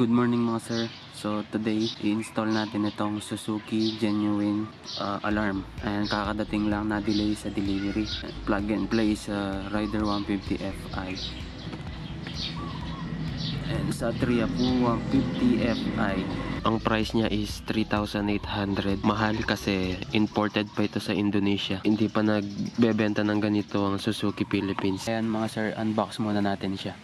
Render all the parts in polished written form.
Good morning mga sir. So today, i-install natin itong Suzuki Genuine alarm. And kakadating lang na delay sa delivery. Plug and play sa Rider 150 Fi. And sa Triapu 150 Fi. Ang price niya is 3,800. Mahal kasi imported pa ito sa Indonesia. Hindi pa nagbebenta ng ganito ang Suzuki Philippines. Ayan mga sir, unbox muna natin siya.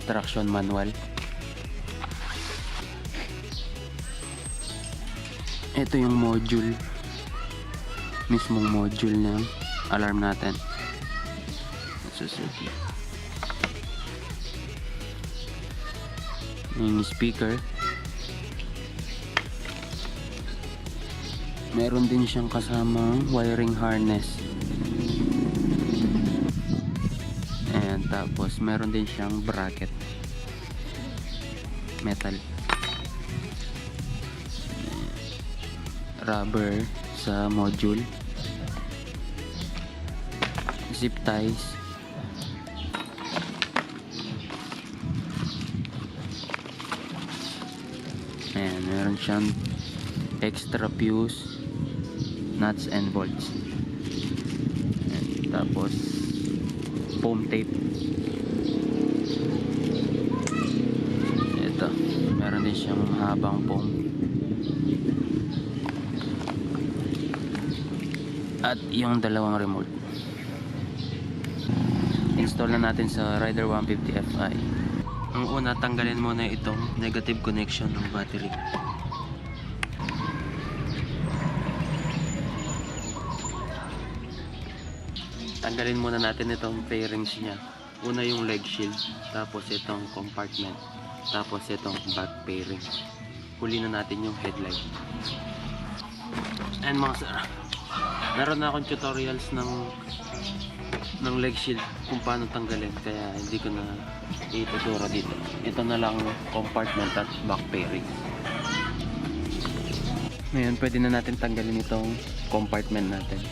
Traction manual. Ito yung module, mismong module ng alarm natin. Suzuki. Yung speaker. Meron din siyang kasamang wiring harness. And tapos meron din siyang bracket. Metal. Rubber sa module. Zip ties. Ayan, meron siyang extra fuse, nuts and bolts. Ayan, tapos foam tape. Ito, meron din siyang habang foam. At yung dalawang remote. Install na natin sa Rider 150 Fi. Ang una, tanggalin muna itong negative connection ng battery. Tanggalin muna natin itong fairings niya. Una yung leg shield, tapos itong compartment, tapos itong back fairing. Huli na natin yung headlight. And mga sir, meron na akong tutorials ng leg shield kung paano tanggalin, kaya hindi ko na ituturo dito. Ito na lang compartment at back fairing. Ngayon pwede na natin tanggalin itong compartment natin.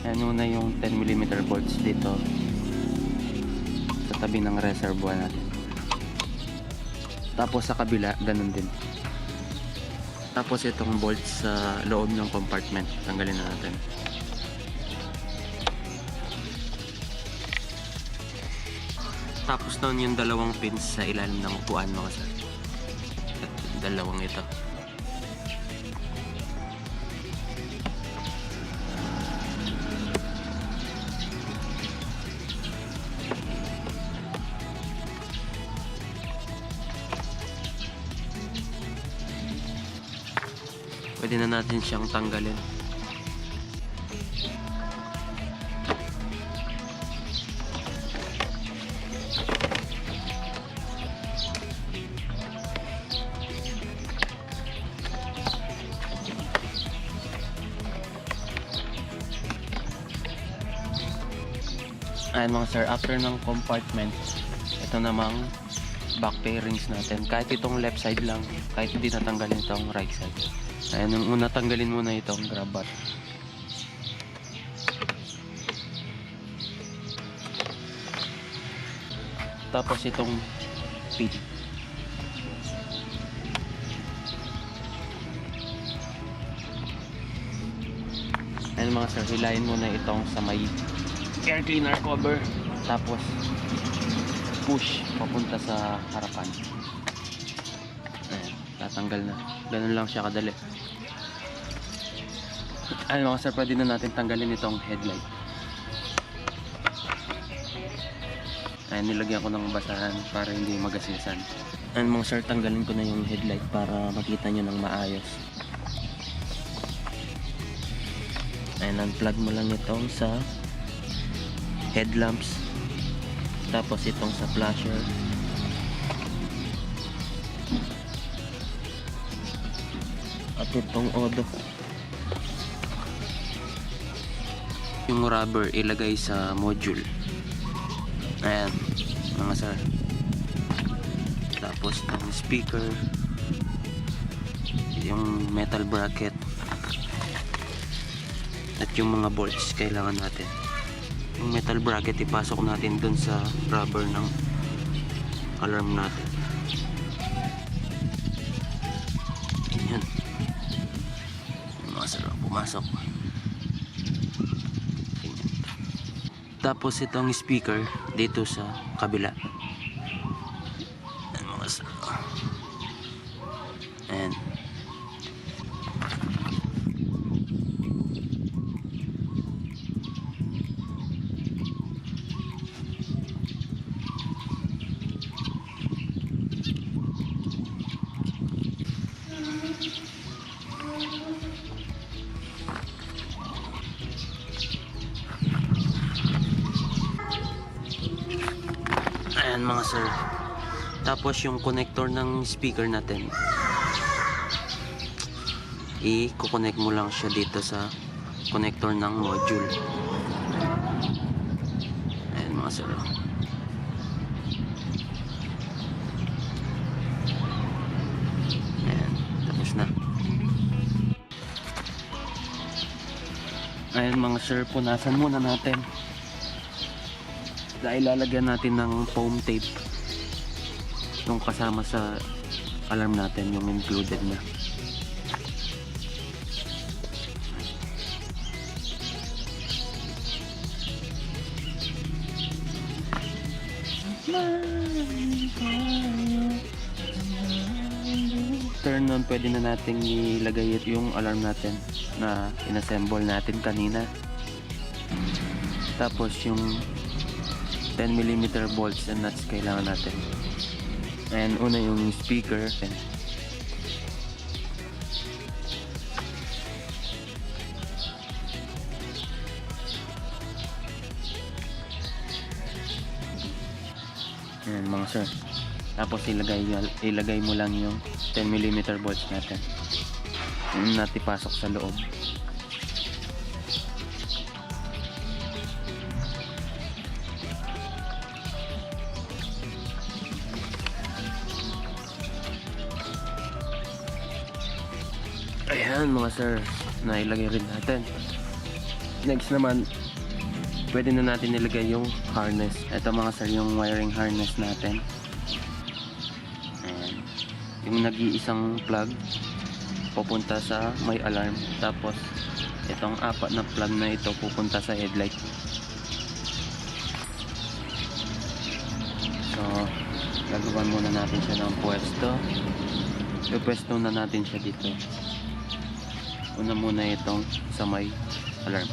Ayan muna yung 10mm bolts dito sa tabi ng reservoir natin. Tapos sa kabila, ganun din. Tapos itong bolts sa loob ng compartment, tanggalin na natin. Tapos naman yung dalawang pins sa ilalim ng upuan mga sir. Dalawang ito. Pwede na natin siyang tanggalin. Ayan mga sir, after ng compartment, ito namang back fairings natin. Kahit itong left side lang, kahit hindi natanggalin itong right side. Ayan, yung una tanggalin muna itong grab bar. Tapos itong pin. Ayan mga sir, hilahin muna itong sa may air cleaner cover. Tapos push papunta sa harapan. Ayan, tatanggal na. Ganun lang siya kadali. Ayun mga sir, pwede na natin tanggalin itong headlight. Ayun, nilagyan ko ng basahan para hindi magasisan. Ayun mga sir, tanggalin ko na yung headlight para makita nyo ng maayos. Ayun, unplug mo lang itong sa headlamps. Tapos itong sa flasher. At itong odo. Yung rubber ilagay sa module. Ayan. mga sir. Tapos ng speaker, yung metal bracket, at yung mga bolts kailangan natin. Yung metal bracket ipasok natin dun sa rubber ng alarm natin. Yan. Yung mga sir, pumasok. Tapos itong speaker dito sa kabila. Yan mga sir. And ayan mga sir. Tapos yung connector ng speaker natin, i-connect mo lang siya dito sa connector ng module. Ayan mga sir. Ayan, tapos na. Ayan mga sir, punasan muna natin. Dahil lalagyan natin ng foam tape yung kasama sa alarm natin, yung included na. Turn on, pwede na natin ilagay yung alarm natin na inassemble natin kanina. Tapos yung 10mm bolts and nuts kailangan natin. And una yung speaker. Ayan mga sir. Tapos ilagay mo lang yung 10mm bolts natin. Yung natin pasok sa loob. Ayan mga sir, nailagay rin natin. Next naman, pwede na natin ilagay yung harness. Ito mga sir, yung wiring harness natin. Ayan. Yung nag-iisang plug pupunta sa may alarm. Tapos itong apat na plug na ito pupunta sa headlight. So gagawin muna natin siya ng pwesto. Ipwesto na natin siya dito. Una muna itong sa may alarm.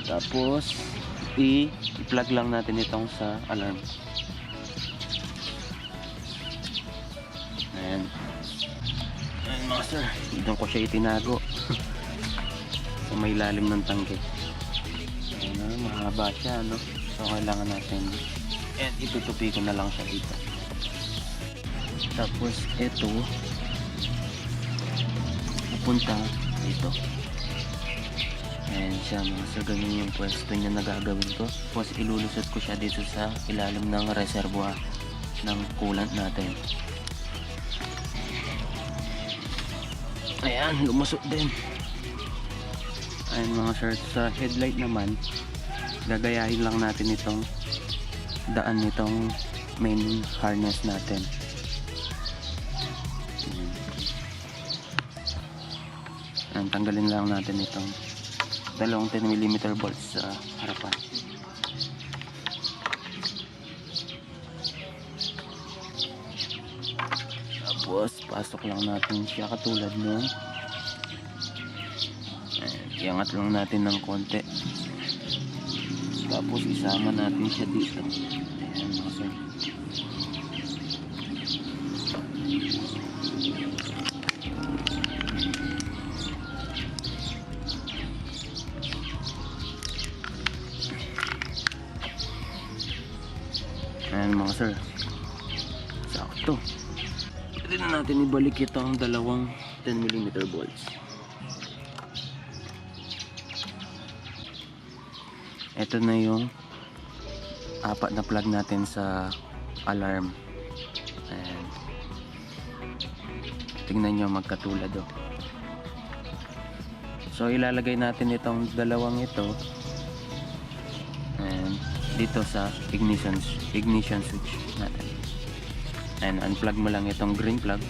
Tapos i-plug lang natin itong sa alarm. Ayan. Ayan mga sir, dito ko siya itinago sa may lalim ng tangke. Ayan na, mahaba siya, no? So kailangan natin, and itutupi ko na lang siya dito. Tapos ito pupunta dito. Ayan siya mga sir, ganyan yung pwesto niya na gagawin ko. Tapos ilulusot ko siya dito sa ilalim ng reservoir ng coolant natin. Ayan, lumusot din. Ayan mga sir, sa headlight naman gagayahin lang natin itong daan nitong main harness natin. Ayan, tanggalin lang natin itong dalawang 10mm bolts sa harapan. Tapos pasok lang natin siya katulad nun. Iangat lang natin ng konti. Tapos isama natin siya dito. Ayan mga sir. Ayan mga sir, sakto. Pwede na natin ibalik itong dalawang 10mm bolts. Ito na yung apat na plug natin sa alarm. Ayan. Tingnan nyo, magkatulad oh. So ilalagay natin itong dalawang ito and dito sa ignition switch natin. And unplug mo lang itong green plug.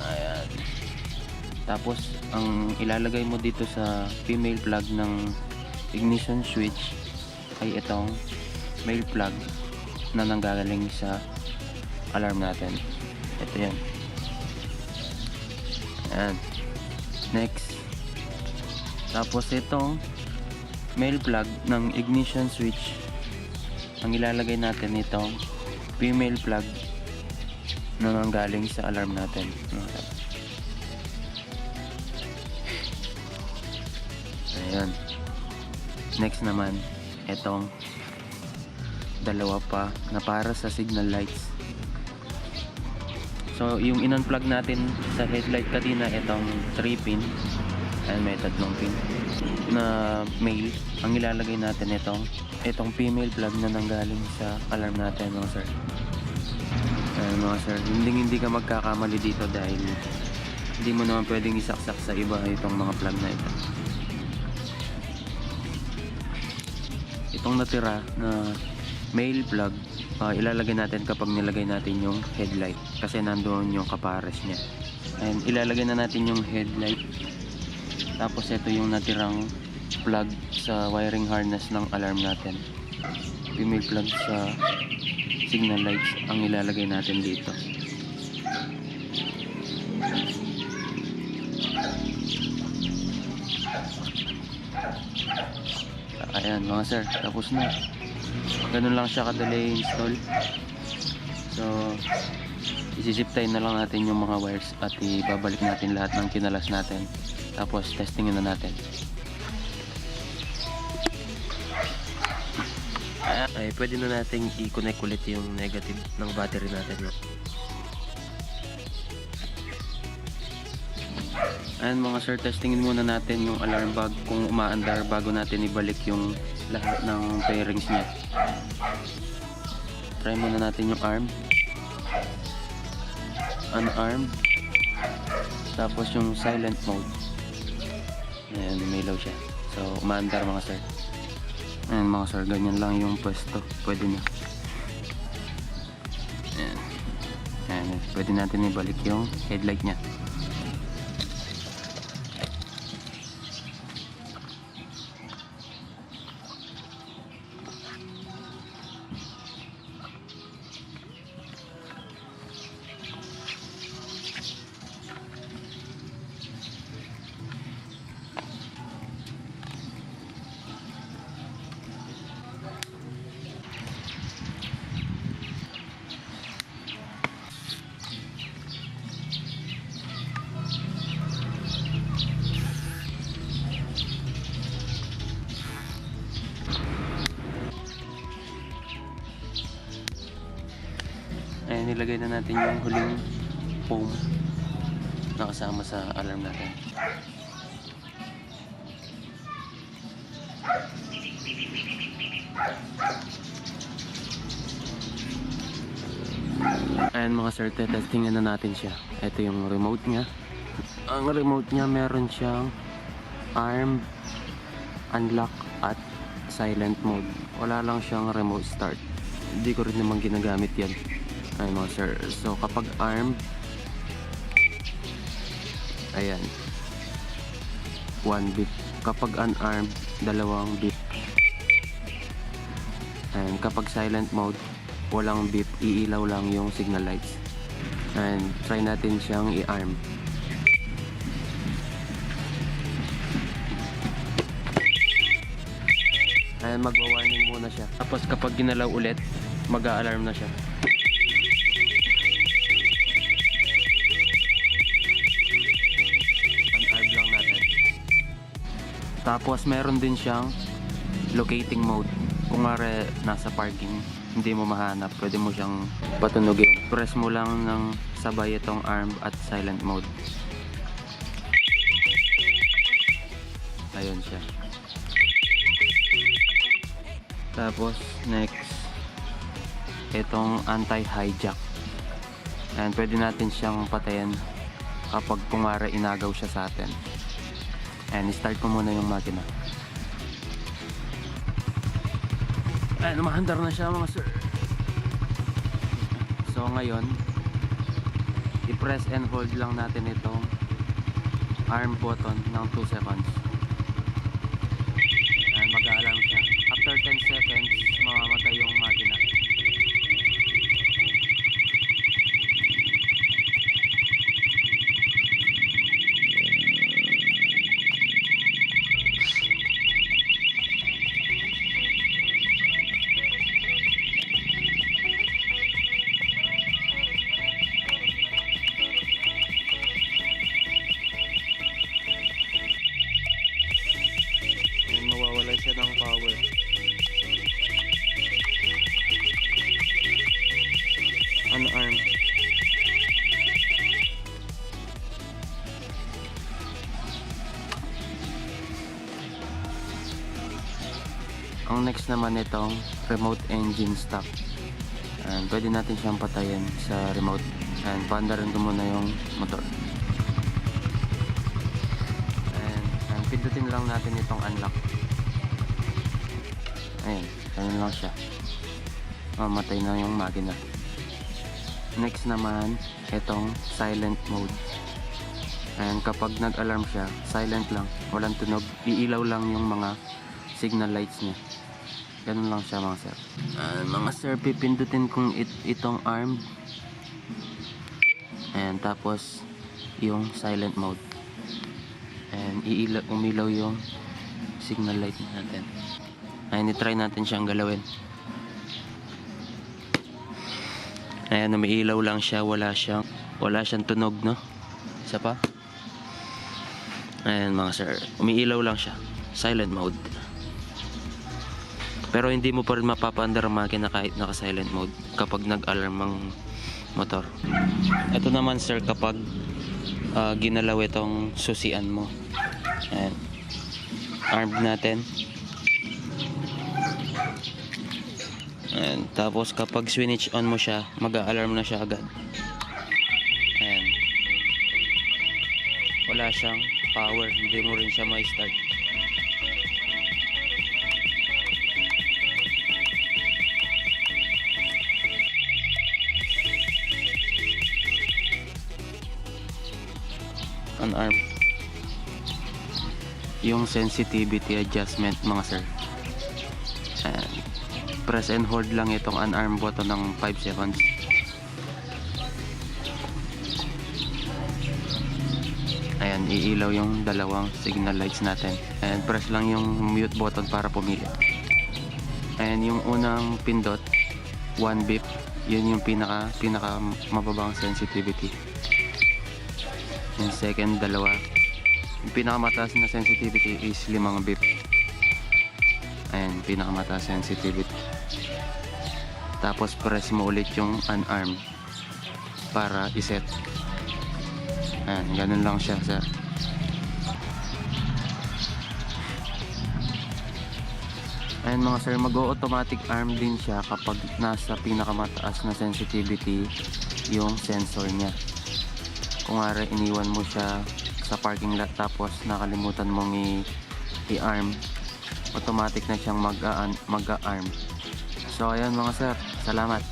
Ayan. Tapos ang ilalagay mo dito sa female plug ng ignition switch ay itong male plug na nanggagaling sa alarm natin. Ito yan. Ayan. Next. Tapos itong male plug ng ignition switch, ang ilalagay natin itong female plug na nanggaling sa alarm natin. Ayan. Next naman, itong dalawa pa na para sa signal lights. So yung in-unplug natin sa headlight kanina, itong 3 pin, and may 3 pin na male, ang ilalagay natin itong female plug na nanggaling sa alarm natin, mga sir. Mga sir, hindi ka magkakamali dito dahil hindi mo naman pwedeng isaksak sa iba itong mga plug na ito. Itong natira na male plug, ilalagay natin kapag nilagay natin yung headlight kasi nandoon yung kapares niya. And ilalagay na natin yung headlight. Tapos ito yung natirang plug sa wiring harness ng alarm natin. Female plug sa signal lights ang ilalagay natin dito. Ayan mga sir, tapos na. Ganun lang siya kadali install. So isisip tie na lang natin yung mga wires at ibabalik natin lahat ng kinalas natin. Tapos testingin na natin. Ay pwede na natin i-connect ulit yung negative ng battery natin. Ayan mga sir, testingin muna natin yung alarm bag kung umaandar bago natin ibalik yung lahat ng pairings niya. Try muna natin yung arm, unarmed, tapos yung silent mode. Ayan, umilaw siya. So umaandar mga sir. Ayan mga sir, ganyan lang yung pwesto. Pwede na. Ayan. Ayan, pwede natin ibalik yung headlight niya. Ayan, nilagay na natin yung huling foam na kasama sa alarm natin. Ayan mga sir, testingin na natin siya. Ito yung remote niya. Ang remote niya meron siyang arm, unlock at silent mode. Wala lang siyang remote start. Hindi ko rin naman ginagamit yan. Ayan mga sir, so kapag arm, ayan, 1 beep. Kapag unarmed, 2 beep. And kapag silent mode, walang beep, iilaw lang yung signal lights. And try natin siyang i-arm. Ayan, magwa-warning muna siya. Tapos kapag ginalaw ulit, mag-a-alarm na siya. Tapos meron din siyang locating mode. Kung mare nasa parking, hindi mo mahanap, pwede mo siyang patunugin. Press mo lang ng sabay itong arm at silent mode. Ayun siya. Tapos next, itong anti-hijack. And pwede natin siyang patayin kapag kumara inagaw siya sa atin. And start ko muna yung makina. Ayan, umaandar na siya mga sir. So ngayon, i-press and hold lang natin itong arm button ng 2 seconds. Ayan, mag-a-alarm siya. After 10 seconds, mamamatay yung makina. Mawawala siya ng power. Unarmed. Ang next naman itong remote engine stop. And pwede natin siyang patayin sa remote. And paandarin ko muna yung motor. And pindutin lang natin itong unlock. Ayan, ganun lang siya. Mamatay na yung makina. Next naman, itong silent mode. Ayan, kapag nag-alarm siya, silent lang, walang tunog. Iilaw lang yung mga signal lights niya. Ganun lang siya mga sir. Mga sir, pipindutin kong itong arm. Ayan, tapos yung silent mode. And umilaw yung signal light natin. Ayan, i-try natin siyang galawin. Ayan, umiilaw lang siya, wala siyang tunog, no? Isa pa. Ayan mga sir, umiilaw lang siya, silent mode. Pero hindi mo pa rin mapapaandar ang makina kahit naka silent mode kapag nag-alarm ang motor. Ito naman sir, kapag ginalaw itong susian mo. Ayan, armed natin. Ayan, tapos kapag switch on mo siya, mag-a-alarm na siya agad. Ayan, wala siyang power, hindi mo rin siya ma-start. Unarmed. Yung sensitivity adjustment mga sir. Ayan, press and hold lang itong unarmed button ng 5 seconds. Ayan, iilaw yung dalawang signal lights natin. And press lang yung mute button para pumili. Ayan, yung unang pindot 1 beep, yun yung pinaka mababang sensitivity. Yung second, dalawa. Yung pinakamataas na sensitivity is 5 beep. Ayan, pinakamataas sensitivity. Tapos press mo ulit yung unarmed para iset. Ayan, ganun lang siya sir. Ayan mga sir, mag-automatic arm din siya kapag nasa pinakamataas na sensitivity yung sensor niya. Kung nga iniwan mo siya sa parking lot tapos nakalimutan mong i-arm, automatic na siyang mag-arm. So ayan mga sir, salamat.